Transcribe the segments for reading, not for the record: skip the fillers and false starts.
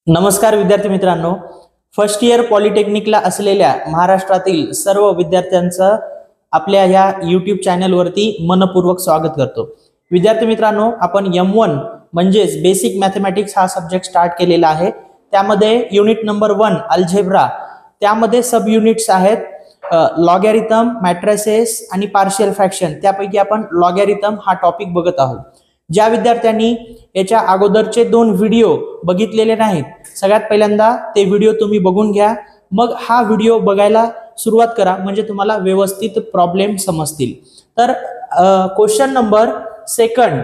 नमस्कार विद्यार्थी मित्रांनो, फर्स्ट इयर पॉलिटेक्निकला असलेल्या महाराष्ट्रातील सर्व विद्यार्थ्यांचं आपल्या या यूट्यूब चॅनलवरती मनपूर्वक स्वागत करतो। विद्यार्थी मित्रांनो, आपण M1 म्हणजेच बेसिक मॅथमॅटिक्स हा सब्जेक्ट स्टार्ट केलेला आहे। त्यामध्ये युनिट नंबर 1 अल्जेब्रा, त्यामध्ये सब युनिट्स आहेत लॉगॅरिथम, मॅट्रिसेस आणि पार्शियल फ्रॅक्शन। त्यापैकी आपण लॉगॅरिथम हा टॉपिक बघत आहोत। ज्या विद्यार्थ्यांनी याच्या अगोदरचे 2 व्हिडिओ बघितलेले नाहीत, सगळ्यात पहिल्यांदा ते व्हिडिओ तुम्ही बघून घ्या, मग हा व्हिडिओ बघायला सुरुवात करा, म्हणजे तुम्हाला व्यवस्थित प्रॉब्लेम समजतील। तर question number 2,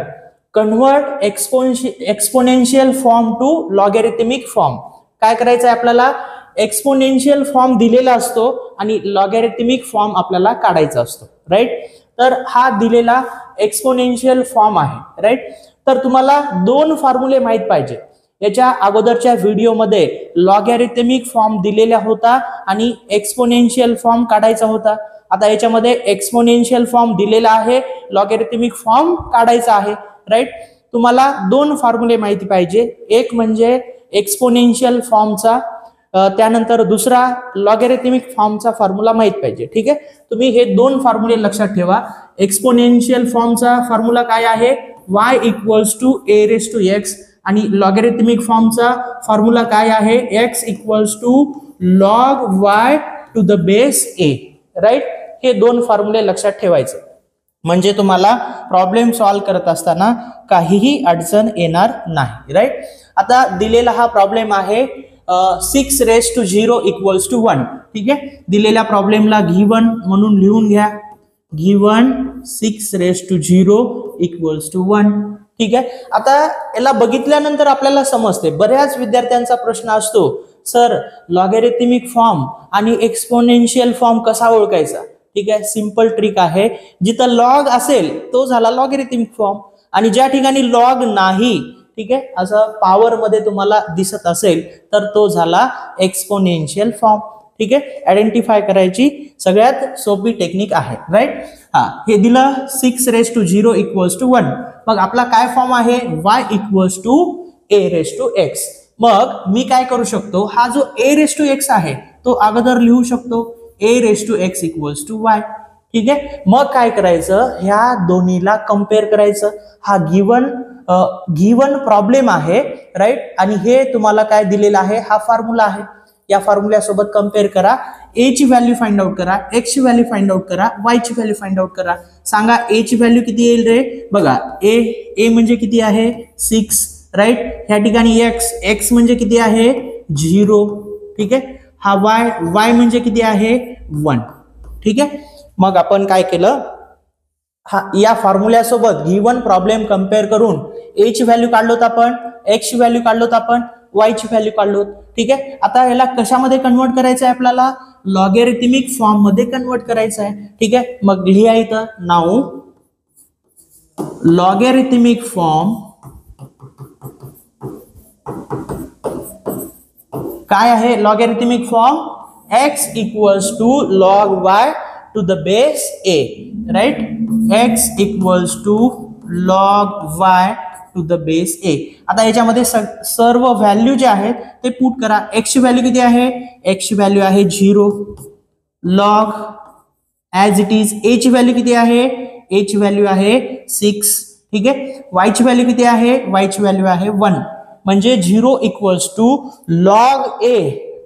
convert exponential form to logarithmic form. काय करायचं आहे आपल्याला? एक्सपोनेन्शियल फॉर्म दिलेला असतो आणि लॉगॅरिथमिक फॉर्म आपल्याला काढायचा असतो, राईट। तर हा दिलेला एक्सपोनेन्शियल फॉर्म आहे, राईट। तर तुम्हाला 2 फॉर्म्युले माहित पाहिजे। याच्या अगोदरच्या व्हिडिओमध्ये लॉगॅरिथमिक फॉर्म दिलेला होता आणि एक्सपोनेन्शियल फॉर्म काढायचा होता। आता याच्यामध्ये एक्सपोनेन्शियल फॉर्म दिलेला आहे, लॉगॅरिथमिक फॉर्म काढायचा आहे, राईट। तुम्हाला 2 फॉर्म्युले माहिती पाहिजे, एक म्हणजे एक्सपोनेन्शियल फॉर्मचा, त्यानंतर दुसरा लॉगॅरिथमिक फॉर्मचा फॉर्म्युला माहित पाहिजे, ठीक आहे। तुम्ही हे 2 फॉर्म्युले लक्षात ठेवा। एक्सपोनेन्शियल फॉर्मचा फॉर्म्युला काय आहे? y = a⁻x आणि लॉगॅरिथमिक फॉर्मचा फॉर्म्युला काय आहे? x = log y to the base a, right. हे 2 फॉर्म्युले लक्षात ठेवायचे, म्हणजे तुम्हाला प्रॉब्लेम सॉल्व्ह करत असताना काहीही अडचण येणार नाही, राईट। आता दिलेला हा प्रॉब्लेम आहे 6⁻0 = 1, ठीक आहे। दिलेल्या प्रॉब्लेमला गिवन म्हणून लिहून घ्या, गिवन 6⁻0 = 1, ठीक आहे। आता याला बघितल्यानंतर आपल्याला समजते, बऱ्याच विद्यार्थ्यांचा प्रश्न असतो, सर लॉगॅरिथमिक फॉर्म आणि एक्सपोनेन्शियल फॉर्म कसा ओळखायचा? ठीक आहे, सिंपल ट्रिक आहे। जिथं लॉग असेल तो झाला लॉगॅरिथमिक फॉर्म, आणि ज्या ठिकाणी लॉग नाही, ठीक आहे, असं पॉवर मध्ये तुम्हाला दिसत असेल तर तो झाला एक्सपोनेन्शियल फॉर्म, ठीक आहे। आयडेंटिफाय करायची सगळ्यात सोपी टेक्निक आहे, राईट। हे दिलं 6⁻0 = 1, मग आपला काय फॉर्म आहे? y = a⁻x। मग मी काय करू शकतो? हा जो a⁻x आहे तो अगोदर लिहू शकतो, a⁻x = y, ठीक आहे। मग काय करायचं? ह्या दोन्हीला कंपेअर करायचं। हा गिवन प्रॉब्लेम आहे, राईट, आणि हे तुम्हाला काय दिलेलं आहे? हा फॉर्म्युला आहे। या फॉर्म्युला सोबत कंपेअर करा, a ची व्हॅल्यू फाइंड आउट करा, x ची व्हॅल्यू फाइंड आउट करा, y ची व्हॅल्यू फाइंड आउट करा। सांगा a ची व्हॅल्यू किती येईल रे? बघा, a म्हणजे किती आहे? 6, राईट। ह्या ठिकाणी x म्हणजे किती आहे? 0, ठीक आहे। हा y म्हणजे किती आहे? 1, ठीक आहे। मग आपण काय केलं? या फॉर्म्युला सोबत गिवन प्रॉब्लेम कंपेअर करून a ची व्हॅल्यू काढलोत आपण, x ची व्हॅल्यू काढलोत आपण, y ची व्हॅल्यू काढलोत, ठीक आहे। आता याला कशामध्ये कन्वर्ट करायचं आहे? आपल्याला लॉगॅरिथमिक फॉर्म मध्ये कन्वर्ट करायचं आहे, ठीक आहे। मग लिहा इथं, नाऊ लॉगॅरिथमिक फॉर्म काय आहे? Logarithmic form x = log y to the base a, right? x = log y to the base a। आता याच्यामध्ये सर्व व्हॅल्यू जे आहेत ते पुट करा। x ची व्हॅल्यू किती आहे? x ची व्हॅल्यू आहे 0, log as it is a ची व्हॅल्यू किती आहे? a ची व्हॅल्यू आहे 6, ठीक आहे। y ची व्हॅल्यू किती आहे? y ची व्हॅल्यू आहे 1, म्हणजे 0 = log a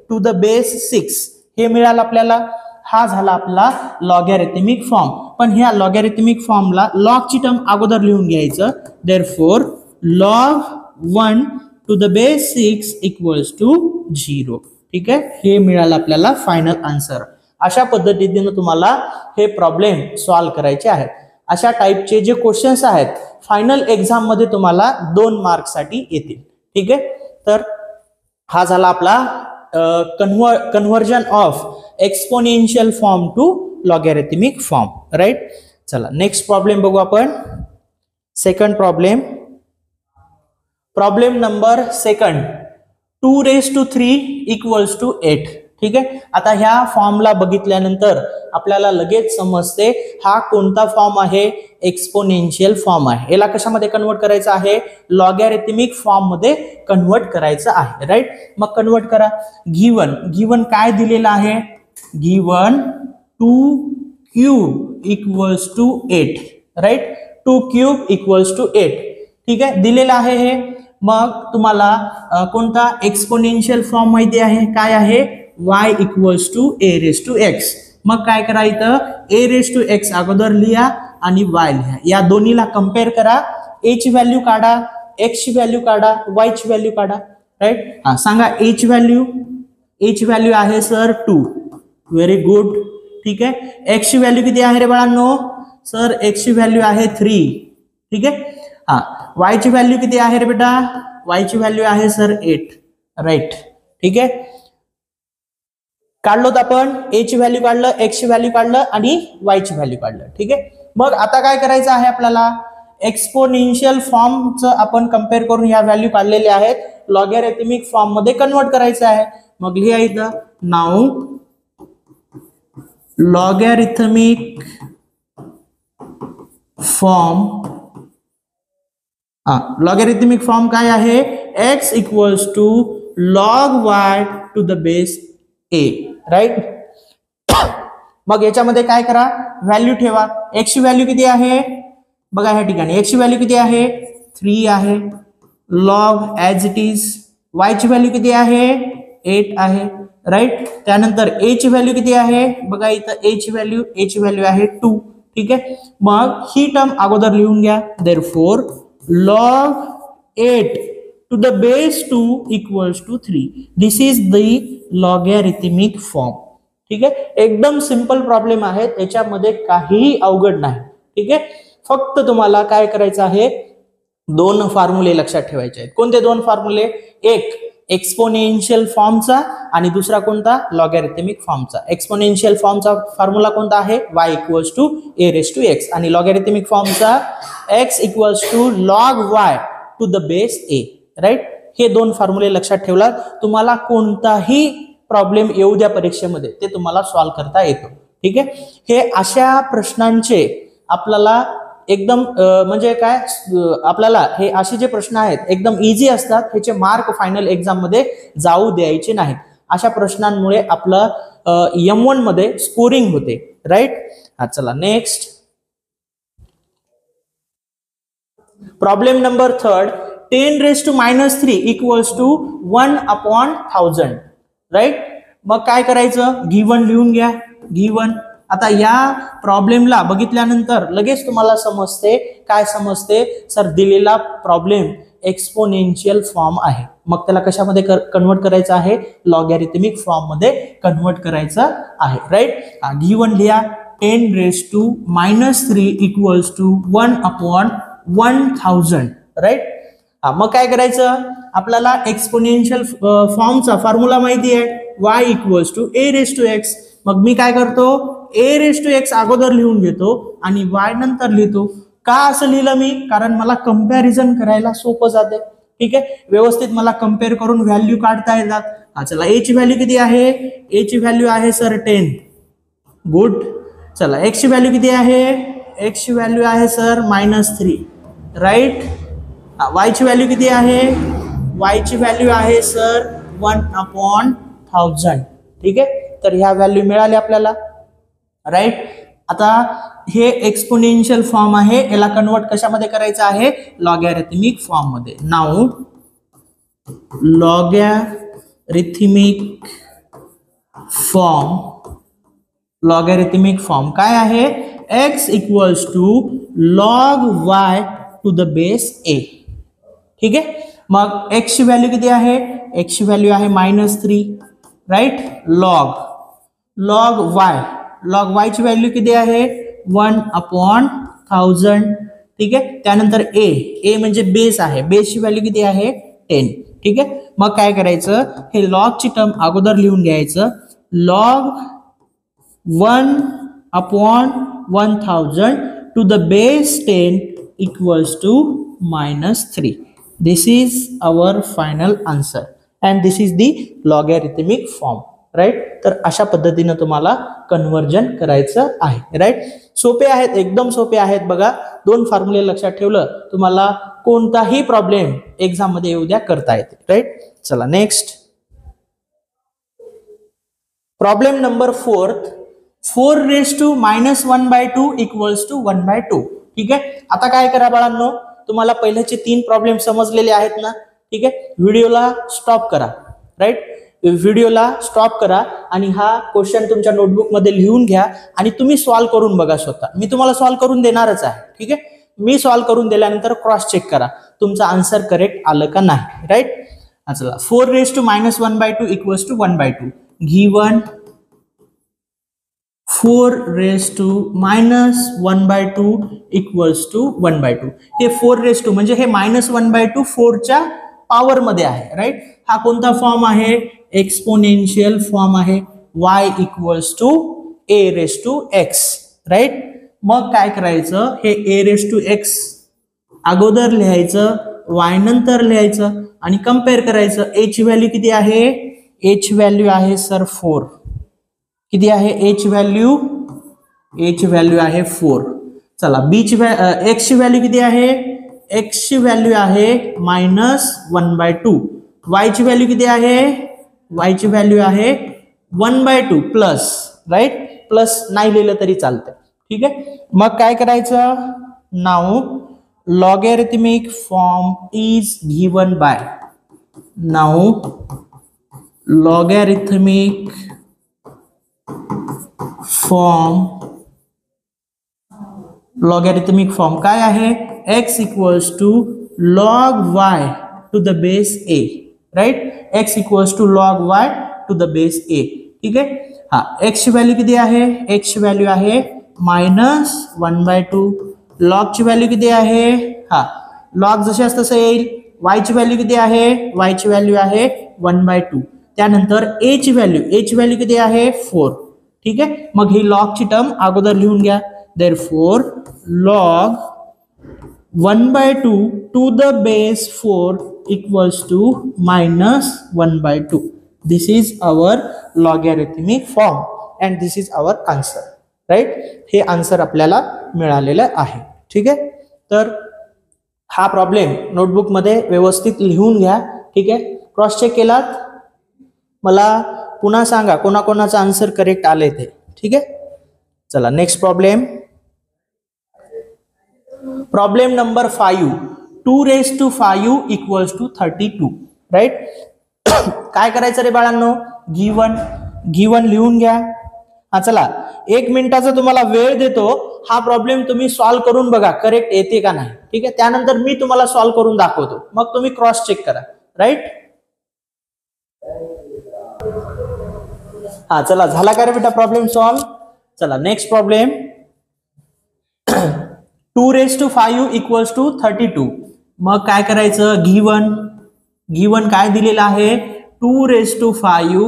to the base 6 हे मिळालं आपल्याला। हा झाला आपला लॉगॅरिथमिक फॉर्म। पण ह्या लॉगॅरिथमिक फॉर्मला लॉग ची टर्म अगोदर लिहून घ्यायचं, therefore log 1 to the base 6 = 0, ठीक आहे। हे मिळालं आपल्याला फायनल आन्सर। अशा पद्धतीने तुम्हाला हे प्रॉब्लेम सॉल्व्ह करायचे आहेत। अशा टाइपचे जे क्वेश्चन्स आहेत फायनल एक्झाम मध्ये तुम्हाला 2 मार्क्ससाठी येतील, ठीक आहे। तर हा झाला आपला conversion of exponential form to logarithmic form, right. चला नेक्स्ट प्रॉब्लेम बघू आपण। सेकंड प्रॉब्लेम नंबर 2, 2⁻³ = 8, ठीक आहे. आता ह्या फॉर्मला बघितल्यानंतर आपल्याला लगेच समजते हा कोणता फॉर्म आहे, एक्सपोनेन्शियल फॉर्म आहे. याला कशामध्ये कन्वर्ट करायचं आहे, लॉगॅरिथमिक फॉर्म मध्ये कन्वर्ट करायचं आहे. राईट. मग कन्वर्ट करा. गिवन काय दिलेलं आहे, given 2 cube equals to 8. Right. 2 cube equals to 8. ठीक आहे, दिलेलं आहे हे. मग तुम्हाला कोणता एक्सपोनेन्शियल फॉर्म माहिती आहे, काय आहे, y equals to a raise to x. मग काय करा, इथं a रेज टू x अगोदर लिहा आणि y लिहा. या दोन्हीला कम्पेअर करा. a ची व्हॅल्यू काढा, x ची व्हॅल्यू काढा, y ची व्हॅल्यू काढा. राईट. हा सांगा a ची व्हॅल्यू आहे सर 2. Very good. ठीक आहे. x ची व्हॅल्यू किती आहे रे बाळांनो, सर x ची व्हॅल्यू आहे 3. ठीक आहे. हा y ची व्हॅल्यू किती आहे रे बेटा, y ची व्हॅल्यू आहे सर 8. राईट. ठीक आहे. काढलो तर आपण a ची व्हॅल्यू काढलं, x ची व्हॅल्यू काढलं आणि y ची व्हॅल्यू काढलं. ठीक आहे. मग आता काय करायचं आहे आपल्याला, एक्सपोनेन्शियल फॉर्मचं आपण कम्पेअर करून ह्या व्हॅल्यू काढलेल्या आहेत, लॉगॅरिथमिक फॉर्म मध्ये कन्वर्ट करायचं आहे. मग लिहा इथं, now logarithmic form. Logarithmic form काय आहे, x equals to log y to the base a. Right. मग याच्यामध्ये काय करा, व्हॅल्यू ठेवा. x ची व्हॅल्यू किती आहे बघा, ह्या ठिकाणी x ची व्हॅल्यू किती आहे, 3 आहे. Log as it is. y ची व्हॅल्यू किती आहे, 8 आहे. राईट. त्यानंतर a ची व्हॅल्यू किती आहे बघा, इथं a ची व्हॅल्यू आहे 2. ठीक आहे. मग ही टर्म अगोदर लिहून घ्या. Therefore log 8 to the base 2 equals to 3. This is the logarithmic form. ठीक आहे. एकदम सिंपल प्रॉब्लेम आहे, त्याच्यामध्ये काहीही अवघड नाही. ठीक आहे. फक्त तुम्हाला काय करायचं आहे, 2 फॉर्म्युले लक्षात ठेवायचे आहेत. कोणते 2 फॉर्म्युले, एक एक्सपोनेन्शियल फॉर्मचा आणि दुसरा कोणता, लॉगॅरिथमिक फॉर्मचा. एक्सपोनेन्शियल फॉर्मचा फॉर्म्युला कोणता आहे, y equals to a raise to x आणि लॉगॅरिथमिक फॉर्मचा x equals to log y to the base a. Right. हे 2 फॉर्म्युले लक्षात ठेवला, तुम्हाला कोणताही प्रॉब्लेम येऊ द्या परीक्षेमध्ये, ते तुम्हाला सॉल्व्ह करता येतो. ठीक आहे. हे अशा प्रश्नांचे आपल्याला एकदम म्हणजे काय, आपल्याला हे असे जे प्रश्न आहेत एकदम इझी असतात, ह्याचे मार्क फायनल एक्झाम मध्ये जाऊ द्यायचे नाहीत. अशा प्रश्नांमुळे आपलं M1 मध्ये स्कोरिंग होते. राईट. चला next problem number 3. 10 raised to -3 equals to 1/1000. Right. मग काय करायचं, गिवन लिहून घ्या. गिवन. आता या प्रॉब्लेमला बघितल्यानंतर लगेच तुम्हाला समजते, काय समजते, सर दिलेला प्रॉब्लेम एक्सपोनेन्शियल फॉर्म आहे. मग त्याला कशामध्ये कन्वर्ट करायचं आहे, लॉगॅरिथमिक फॉर्म मध्ये कन्वर्ट करायचं आहे. राईट. गिवन लिहा, 10 raised to -3 equals to 1/1000. Right. मग काय करायचं, आपल्याला एक्सपोनेन्शियल फॉर्मचा फॉर्म्युला माहिती आहे, y equals to a raise to x. मग मी काय करतो, a रेज टू x अगोदर लिहून घेतो आणि y नंतर लिहितो. का असं लिहिलं मी, कारण मला कंपॅरिझन करायला सोपं जाते. ठीक आहे. व्यवस्थित मला कम्पेअर करून व्हॅल्यू काढता येतात. चला a ची व्हॅल्यू किती आहे, a ची व्हॅल्यू आहे सर 10. गुड. चला x ची व्हॅल्यू किती आहे, x ची व्हॅल्यू आहे सर -3. राईट. y ची व्हॅल्यू किती आहे, y ची व्हॅल्यू आहे सर 1/1000. ठीक आहे. तर ह्या व्हॅल्यू मिळाल्या आपल्याला. राईट. आता हे एक्सपोनेन्शियल फॉर्म आहे, याला कन्वर्ट कशामध्ये करायचं आहे, लॉगॅरिथमिक फॉर्म मध्ये. नाउ लॉगॅरिथमिक फॉर्म काय आहे, x equals to log y to the base a. ठीक आहे. मग x ची व्हॅल्यू किती आहे, x ची व्हॅल्यू आहे -3. राईट. लॉग y ची व्हॅल्यू किती आहे, 1/1000. ठीक आहे. त्यानंतर a म्हणजे बेस आहे, बेसची व्हॅल्यू किती आहे, 10. ठीक आहे. मग काय करायचं, हे लॉग ची टर्म अगोदर लिहून घ्यायचं. Log 1/1000 to the base 10 equals to -3. This is our final answer and this is the logarithmic form. Right. तर अशा पद्धतीने तुम्हाला कन्वर्जन करायचं आहे. राईट. सोपे आहेत, एकदम सोपे आहेत. बघा, 2 फॉर्म्युले लक्षात ठेवलं तुम्हाला कोणताही प्रॉब्लेम एक्झाम मध्ये येऊ द्या करता येते. राईट. चला next problem number 4. 4 raised to -1/2 equals to 1/2. ठीक आहे. आता काय करा बाळांनो, तुम्हाला पहिल्याचे 3 प्रॉब्लेम समजलेले आहेत ना. ठीक आहे. व्हिडिओला स्टॉप करा. राईट. व्हिडिओला स्टॉप करा आणि हा क्वेश्चन तुमच्या नोटबुक मध्ये लिहून घ्या आणि तुम्ही सॉल्व्ह करून बघा स्वतः. मी तुम्हाला सॉल्व्ह करून देणारच आहे. ठीक आहे. मी सॉल्व्ह करून दिल्यानंतर क्रॉस चेक करा तुमचं आन्सर करेक्ट आलं का नाही. राईट. चला, 4 raised to -1/2 equals to 1/2. Given 4 raised to -1/2 equals to 1/2. हे 4 raised to म्हणजे हे -1/2 4च्या पॉवर मध्ये आहे. राईट. हा कोणता फॉर्म आहे? एक्सपोनेन्शियल फॉर्म आहे. y equals to a raised to x. Right. मग काय करायचं, हे a raised to x अगोदर लिहायचं, y नंतर लिहायचं आणि कम्पेअर करायचं. a ची व्हॅल्यू किती आहे? a ची व्हॅल्यू आहे सर 4. किती आहे a ची व्हॅल्यू? a ची व्हॅल्यू आहे 4. चला, b ची x ची व्हॅल्यू किती आहे? x ची व्हॅल्यू आहे -1/2. y ची व्हॅल्यू किती आहे? y ची व्हॅल्यू आहे 1/2 प्लस. राईट. प्लस नाही लिहिलं तरी चालतं. ठीक आहे. मग काय करायचं? Now logarithmic form is given by. Now logarithmic form काय आहे? x equals to log y to the base a. Right. x equals to log y to the base a. ठीक आहे. हा, x ची व्हॅल्यू किती आहे? x ची value आहे -1/2. log ची व्हॅल्यू किती आहे? हा, log जशास तसं येईल. y ची व्हॅल्यू किती आहे? y ची व्हॅल्यू आहे 1/2. त्यानंतर a ची व्हॅल्यू किती आहे? 4. ठीक आहे. मग ही log ची टर्म अगोदर लिहून घ्या. therefore log 1/2 to the base 4 equals to -1/2. This is our logarithmic form and this is our answer. Right. हे आन्सर आपल्याला मिळालेलं आहे. ठीक आहे. तर हा प्रॉब्लेम नोटबुक मध्ये व्यवस्थित लिहून घ्या. ठीक आहे. क्रॉस चेक केलात मला पुन्हा सांगा कोणाकोणाचं आन्सर करेक्ट आले ते. ठीक आहे. चला next problem number 5. 2 raised to 5 equals to 32. Right. काय करायचं रे बाळांनो? गिवन लिहून घ्या. हा, चला 1 मिनिटाचा तुम्हाला वेळ देतो. हा प्रॉब्लेम तुम्ही सॉल्व्ह करून बघा करेक्ट येते का नाही. ठीक आहे. त्यानंतर मी तुम्हाला सॉल्व्ह करून दाखवतो, मग तुम्ही क्रॉस चेक करा. राईट. हा, चला झाला का रे बेटा प्रॉब्लेम सॉल्व्ह? चला next problem. 2 raised to 5 equals to 32. मग काय करायचं? गिवन काय दिलेलं आहे? 2 raised to 5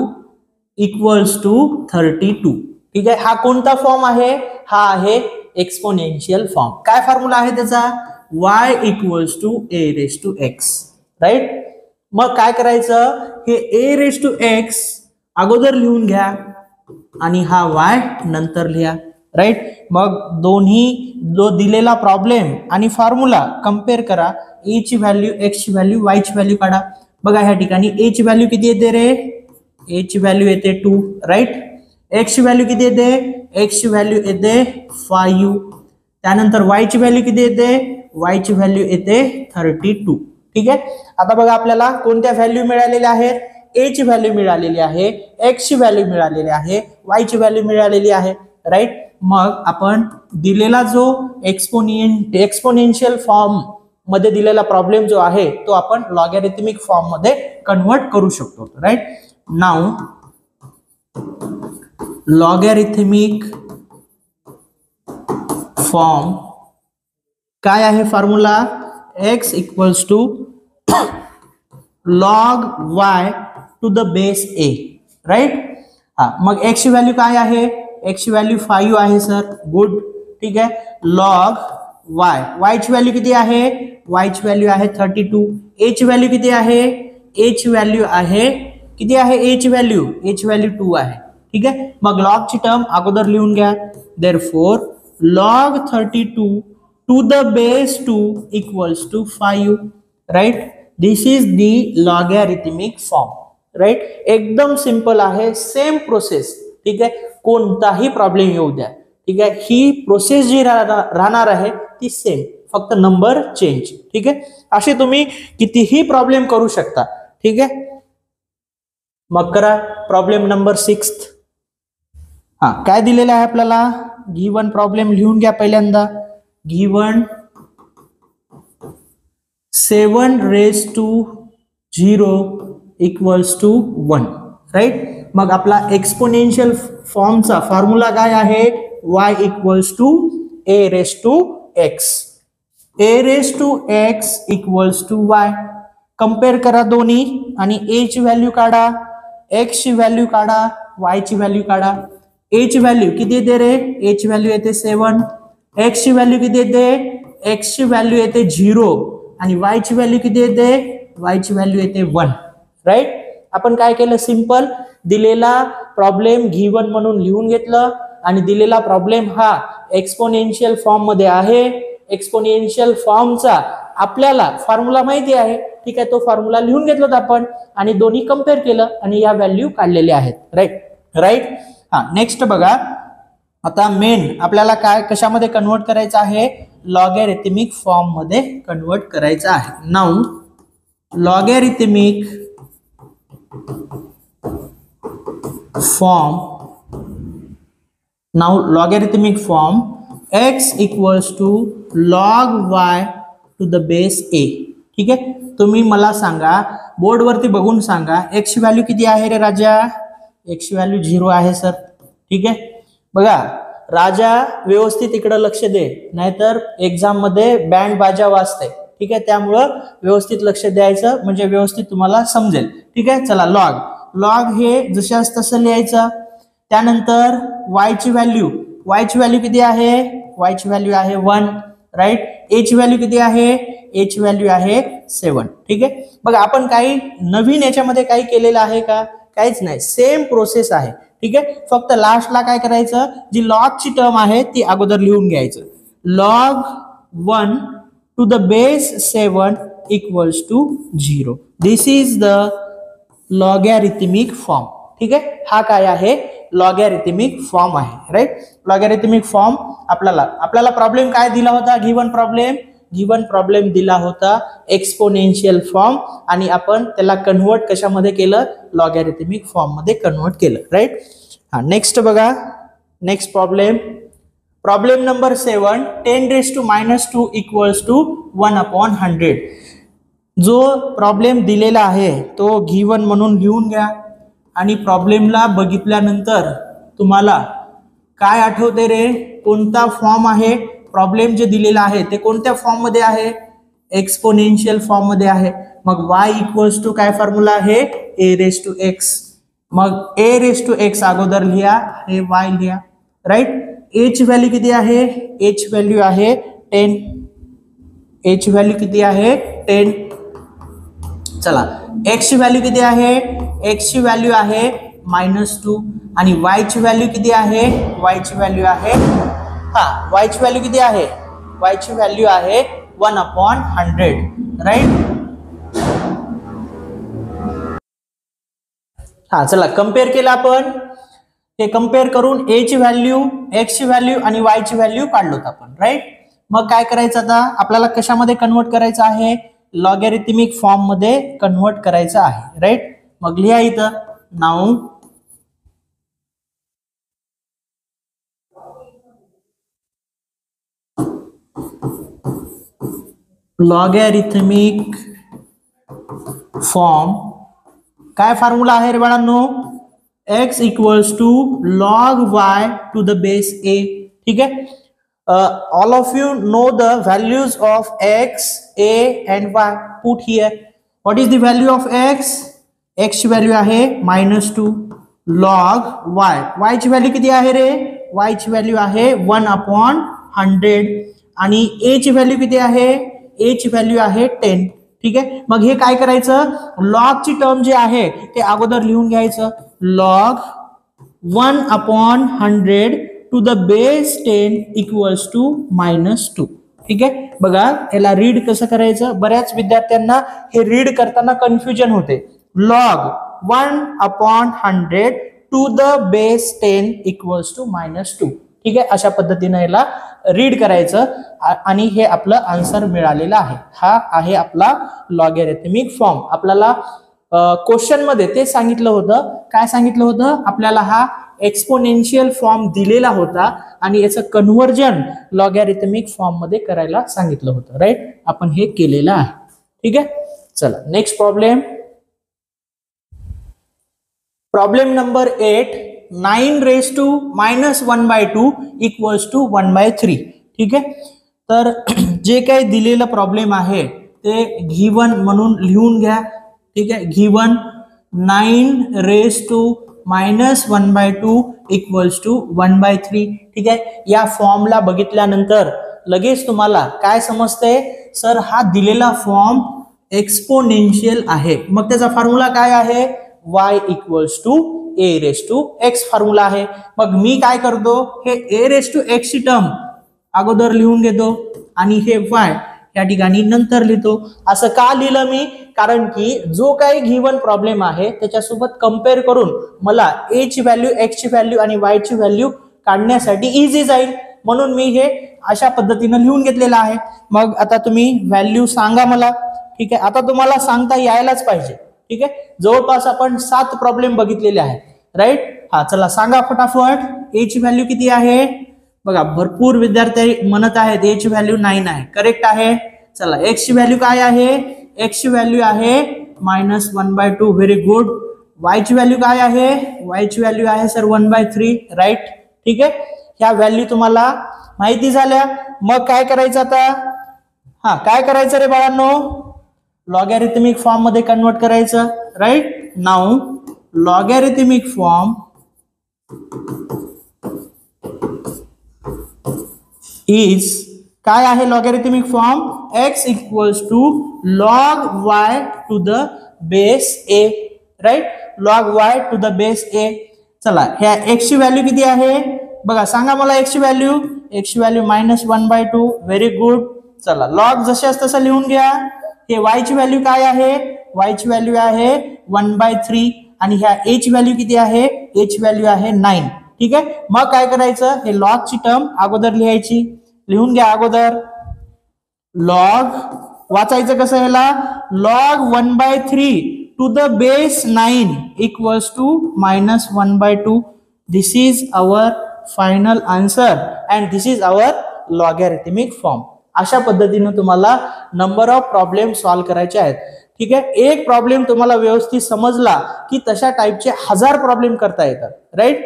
इक्वल्स टू 32. ठीक आहे. हा कोणता फॉर्म आहे? हा आहे एक्सपोनेन्शियल फॉर्म. काय फॉर्म्युला आहे त्याचा? y equals to a raised to x. Right. मग काय करायचं? हे a raised to x अगोदर लिहून घ्या आणि हा y नंतर लिहा. राईट. मग दोन्ही जो दिलेला प्रॉब्लेम आणि फॉर्म्युला कम्पेअर करा. a ची व्हॅल्यू, x ची व्हॅल्यू, y ची व्हॅल्यू काढा. बघा ह्या ठिकाणी a ची व्हॅल्यू किती येते रे? a ची व्हॅल्यू येते 2. राईट. x ची व्हॅल्यू किती येते? x ची व्हॅल्यू येते 5. त्यानंतर y ची व्हॅल्यू किती येते? y ची व्हॅल्यू येते 32. ठीक आहे. आता बघा आपल्याला कोणत्या व्हॅल्यू मिळालेल्या आहेत? a ची व्हॅल्यू मिळालेली आहे, x ची व्हॅल्यू मिळालेली आहे, y ची व्हॅल्यू मिळालेली आहे. राईट. मग आपण दिलेला जो एक्सपोनेन्शियल फॉर्म मध्ये दिलेला प्रॉब्लेम जो आहे तो आपण लॉगॅरिथमिक फॉर्म मध्ये कन्वर्ट करू शकतो. राईट. नाउ लॉगॅरिथमिक फॉर्म काय आहे? Formula x equals to log y to the base a. Right. हा, मग x ची व्हॅल्यू काय आहे? x ची व्हॅल्यू 5 आहे सर. गुड. ठीक आहे. log y ची व्हॅल्यू किती आहे? y ची व्हॅल्यू आहे 32. a ची व्हॅल्यू किती आहे? a ची व्हॅल्यू आहे किती आहे a ची व्हॅल्यू 2 आहे. ठीक आहे, मग log ची टर्म अगोदर लिहून घ्या. therefore log 32 to the base 2 equals to 5. Right, this is the logarithmic form. Right, एकदम सिंपल आहे, सेम प्रोसेस. ठीक आहे, कोणताही प्रॉब्लेम येऊ द्या. ठीक आहे, ही प्रोसेस जी राहणार आहे ती सेम, फक्त नंबर चेंज. ठीक आहे, असे तुम्ही कितीही प्रॉब्लेम करू शकता. ठीक आहे, मग करा प्रॉब्लेम नंबर 6. हा, काय दिलेलं आहे आपल्याला, गिवन प्रॉब्लेम लिहून घ्या पहिल्यांदा. Given 7 raised to 0 equals to 1. Right, मग आपला एक्सपोनेन्शियल फॉर्मचा फॉर्म्युला काय आहे, y equals to a raised to x. a raised to x equals to y. Compare करा दोन्ही आणि a ची व्हॅल्यू काढा, x ची व्हॅल्यू काढा, y ची व्हॅल्यू काढा. a ची व्हॅल्यू किती येते रे, a ची व्हॅल्यू येते 7. x ची व्हॅल्यू किती येते, x ची व्हॅल्यू येते 0 आणि y ची व्हॅल्यू किती येते, y ची व्हॅल्यू येते 1. राईट, आपण काय केलं, सिंपल दिलेला प्रॉब्लेम गिवन म्हणून लिहून घेतलं आणि दिलेला प्रॉब्लेम हा एक्सपोनेन्शियल फॉर्म मध्ये आहे. एक्सपोनेन्शियल फॉर्मचा आपल्याला फॉर्म्युला माहिती आहे. ठीक आहे, तो फॉर्म्युला लिहून घेतला आपण आणि दोन्ही कंपेअर केलं आणि या व्हॅल्यू काढलेल्या आहेत. Right right. हा, नेक्स्ट बघा, आता मेन आपल्याला काय कशामध्ये कन्वर्ट करायचं आहे, लॉगॅरिथमिक फॉर्म मध्ये कन्वर्ट करायचं आहे. Now logarithmic form, now logarithmic form x equals to log y to the base a. ठीक आहे, तुम्ही मला सांगा, बोर्ड वरती बघून सांगा, x ची व्हॅल्यू किती आहे रे राजा, x ची व्हॅल्यू 0 आहे सर. ठीक आहे, बघा राजा व्यवस्थित इकडे लक्ष दे, नाहीतर एक्झाम मध्ये बँड बाजा वाजते. ठीक आहे, त्यामुळं व्यवस्थित लक्ष द्यायचं म्हणजे व्यवस्थित तुम्हाला समजेल. ठीक आहे, चला लॉग हे जशास तसं लिहायचं. त्यानंतर y ची व्हॅल्यू किती आहे, y ची व्हॅल्यू आहे 1. राईट, a ची व्हॅल्यू किती आहे, a ची व्हॅल्यू आहे 7. ठीक आहे, बघा आपण काही नवीन याच्यामध्ये काही केलेलं आहे का, काहीच नाही, सेम प्रोसेस आहे. ठीक आहे, फक्त लास्टला काय करायचं, जी लॉग ची टर्म आहे ती अगोदर लिहून घ्यायचं. log 1 to the base 7 equals to 0. This is the logarithmic form. ठीक आहे, हा काय आहे, लॉगॅरिथमिक फॉर्म आहे. राईट, लॉगॅरिथमिक फॉर्म आपल्याला प्रॉब्लेम काय दिला होता, गिवन प्रॉब्लेम दिला होता एक्सपोनेन्शियल फॉर्म आणि आपण त्याला कन्वर्ट कशामध्ये केलं, लॉगॅरिथमिक फॉर्म मध्ये कन्वर्ट केलं. राईट. हा, नेक्स्ट बघा, next problem number 7, 10 raised to -2 equals to 1/100. जो प्रॉब्लेम दिलेला आहे तो गिवन म्हणून लिहून घ्या आणि प्रॉब्लेमला बघितल्यानंतर तुम्हाला काय आठवते रे, कोणता फॉर्म आहे, प्रॉब्लेम जे दिलेला आहे ते कोणत्या फॉर्म मध्ये आहे, एक्सपोनेन्शियल फॉर्म मध्ये आहे. मग y इक्वल्स टू काय फॉर्म्युला आहे, a raised to x. मग a raised to x अगोदर लिहा, हे y लिहा. राईट, a ची व्हॅल्यू किती आहे, a ची व्हॅल्यू आहे 10. a ची व्हॅल्यू किती आहे 10. चला, x ची व्हॅल्यू किती आहे, x ची व्हॅल्यू आहे -2 आणि y ची व्हॅल्यू किती आहे, y ची व्हॅल्यू आहे, y ची व्हॅल्यू किती आहे, y ची व्हॅल्यू आहे 1/100. राईट. हा, चला कंपेअर केलं आपण, हे कंपेअर करून a ची व्हॅल्यू, x ची व्हॅल्यू आणि y ची व्हॅल्यू काढलोत आपण. राईट, मग काय करायचं, आता आपल्याला कशामध्ये कन्वर्ट करायचं आहे, लॉगॅरिथमिक फॉर्म मध्ये कन्वर्ट करायचं आहे. राईट, मग लिहा इथं, नाउ लॉगॅरिथमिक फॉर्म, काय फॉर्म्युला आहे रे बाळांनो, x equals to log y to the base a. ठीक आहे, all of you know the values of x, a and y. Put here. What is the value of x? x ची value आहे -2 log y. y ची value किती आहे रे, y ची value आहे 1/100 आणि a ची व्हॅल्यू किती आहे, a ची व्हॅल्यू आहे 10. ठीक आहे, मग हे काय करायचं, लॉगची टर्म जे आहे ते अगोदर लिहून घ्यायचं, log 1/100 to the base 10 equals to -2. ठीक आहे, बघा याला रीड कसं करायचं, बऱ्याच विद्यार्थ्यांना हे रीड करताना कन्फ्युजन होते. Log 1/100 to the base 10 equals to -2. ठीक आहे, अशा पद्धतीने याला रीड करायचं आणि हे आपलं आन्सर मिळालेलं आहे. हा आहे आपला लॉगॅरिथमिक फॉर्म. आपल्याला क्वेश्चन मध्ये ते सांगितलं होतं, काय सांगितलं होतं आपल्याला, हा एक्सपोनेन्शियल फॉर्म दिलेला होता आणि याचं कन्व्हर्जन लॉगॅरिथमिक फॉर्म मध्ये करायला सांगितलं होतं. राईट, आपण हे केलेलं आहे. ठीक आहे, चला next problem. Problem number 8, 9 raised to -1/2 equals to 1/3. ठीक आहे, तर जे काही दिलेलं प्रॉब्लेम आहे ते गिवन म्हणून लिहून घ्या. ठीक आहे, given 9 raised to -1/2 equals to 1/3. ठीक आहे, या फॉर्मला बघितल्यानंतर लगेच तुम्हाला काय समजते, सर हा दिलेला फॉर्म एक्सपोनेन्शियल आहे. मग त्याचा फॉर्म्युला काय आहे, y equals to a raised to x formula आहे. मग मी काय करतो, हे a raised to x ची टर्म अगोदर लिहून घेतो आणि हे y या ठिकाणी नंतर लिहितो. असं का लिहिलं मी, कारण की जो काही गिवन प्रॉब्लेम आहे त्याच्यासोबत कम्पेअर करून मला a ची व्हॅल्यू, x ची व्हॅल्यू आणि y ची व्हॅल्यू काढण्यासाठी इझी जाईल, म्हणून मी हे अशा पद्धतीने लिहून घेतलेलं आहे. मग आता तुम्ही व्हॅल्यू सांगा मला. ठीक आहे, आता तुम्हाला सांगता यायलाच पाहिजे. ठीक आहे, जवळपास आपण 7 प्रॉब्लेम बघितलेले आहेत. राईट, हा चला सांगा फटाफट. a ची व्हॅल्यू किती आहे, बघा भरपूर विद्यार्थी म्हणत आहेत a ची व्हॅल्यू 9 आहे. करेक्ट आहे. चला x ची व्हॅल्यू काय आहे, x ची व्हॅल्यू आहे -1/2. Very good. y ची व्हॅल्यू काय आहे, y ची व्हॅल्यू आहे सर 1/3. राईट, ठीक आहे, ह्या व्हॅल्यू तुम्हाला माहिती झाल्या. मग काय करायचं आता, हा काय करायचं रे बाळांनो, लॉगॅरिथमिक फॉर्म मध्ये कन्वर्ट करायचं. Right, now logarithmic form is, काय आहे logarithmic form, x equals to log y to the base a. Right, log y to the base a. चला ह्या x ची व्हॅल्यू किती आहे, बघा सांगा मला x ची व्हॅल्यू, x ची व्हॅल्यू -1/2. Very good. चला लॉग जशाच तसं लिहून घ्या. हे y ची व्हॅल्यू काय आहे, y ची व्हॅल्यू आहे 1/3 आणि ह्या a ची व्हॅल्यू किती आहे, a ची व्हॅल्यू आहे 9. ठीक आहे, मग काय करायचं, हे लॉग ची टर्म अगोदर लिहायची. लिहून घ्या अगोदर. लॉग वाचायचं कसं, ह्याला log 1/3 to the base 9 equals to -1/2. This is our final answer and this is our logarithmic form. अशा पद्धतीने तुम्हाला नंबर ऑफ प्रॉब्लेम सॉल्व्ह करायचे आहेत. ठीक आहे, एक प्रॉब्लेम तुम्हाला व्यवस्थित समजला की तशा टाइपचे 1000 प्रॉब्लेम करता येतात. राईट,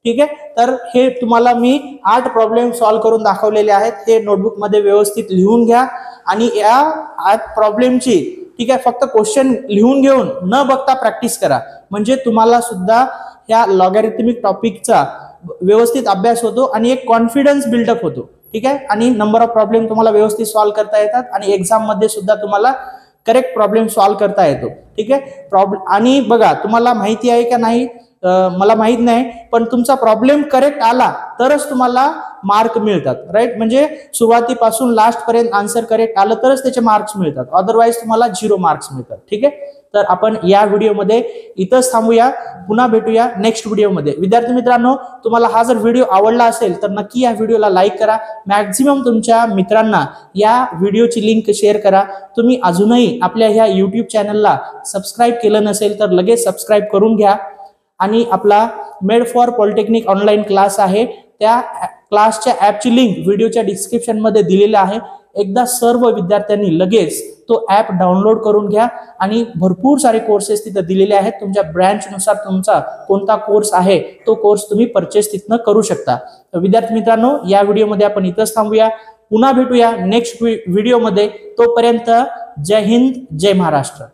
ठीक आहे, तर हे तुम्हाला मी 8 प्रॉब्लेम सॉल्व्ह करून दाखवलेले आहेत. हे नोटबुक मध्ये व्यवस्थित लिहून घ्या आणि या 8 प्रॉब्लेमची, ठीक आहे, फक्त क्वेश्चन लिहून घेऊन न बघता प्रॅक्टिस करा, म्हणजे तुम्हाला सुद्धा या लॉगॅरिथमिक टॉपिकचा व्यवस्थित अभ्यास होतो आणि एक कॉन्फिडन्स बिल्डअप होतो. ठीक आहे, आणि नंबर ऑफ प्रॉब्लेम तुम्हाला व्यवस्थित सॉल्व्ह करता येतात आणि एक्झाम मध्ये सुद्धा तुम्हाला करेक्ट प्रॉब्लेम सॉल्व्ह करता येतो. ठीक आहे, प्रॉब्लेम आणि बघा तुम्हाला माहिती आहे का नाही, मला माहित नाही, पण तुमचा प्रॉब्लेम करेक्ट आला तरच तुम्हाला मार्क मिळतात. राईट, म्हणजे सुरुवातीपासून लास्ट पर्यंत आन्सर करेक्ट आलं तरच त्याचे मार्क्स मिळतात, अदरवाईज तुम्हाला 0 मार्क्स मिळतात. ठीक आहे, तर आपण या व्हिडिओमध्ये इथंच थांबूया, पुन्हा भेटूया नेक्स्ट व्हिडिओमध्ये. विद्यार्थी मित्रांनो, तुम्हाला हा जर व्हिडिओ आवडला असेल तर नक्की या व्हिडिओला लाईक करा. मॅक्झिमम तुमच्या मित्रांना या व्हिडिओची लिंक शेअर करा. तुम्ही अजूनही आपल्या ह्या YouTube चॅनलला सबस्क्राईब केलं नसेल तर लगेच सबस्क्राईब करून घ्या. आणि आपला made for polytechnic online class आहे, त्या क्लासच्या ॲपची लिंक व्हिडिओच्या डिस्क्रिप्शन मध्ये दिलेली आहे. एकदा सर्व विद्यार्थ्यांनी लगेच तो ॲप डाउनलोड करून घ्या आणि भरपूर सारे कोर्सेस तिथे दिलेले आहेत. तुमच्या ब्रँचनुसार तुमचा कोणता कोर्स आहे तो कोर्स तुम्ही परचेस तिथनं करू शकता. विद्यार्थी मित्रांनो, या व्हिडिओमध्ये आपण इथंच थांबूया, पुन्हा भेटूया नेक्स्ट व्हिडिओमध्ये. तोपर्यंत जय हिंद, जय महाराष्ट्र.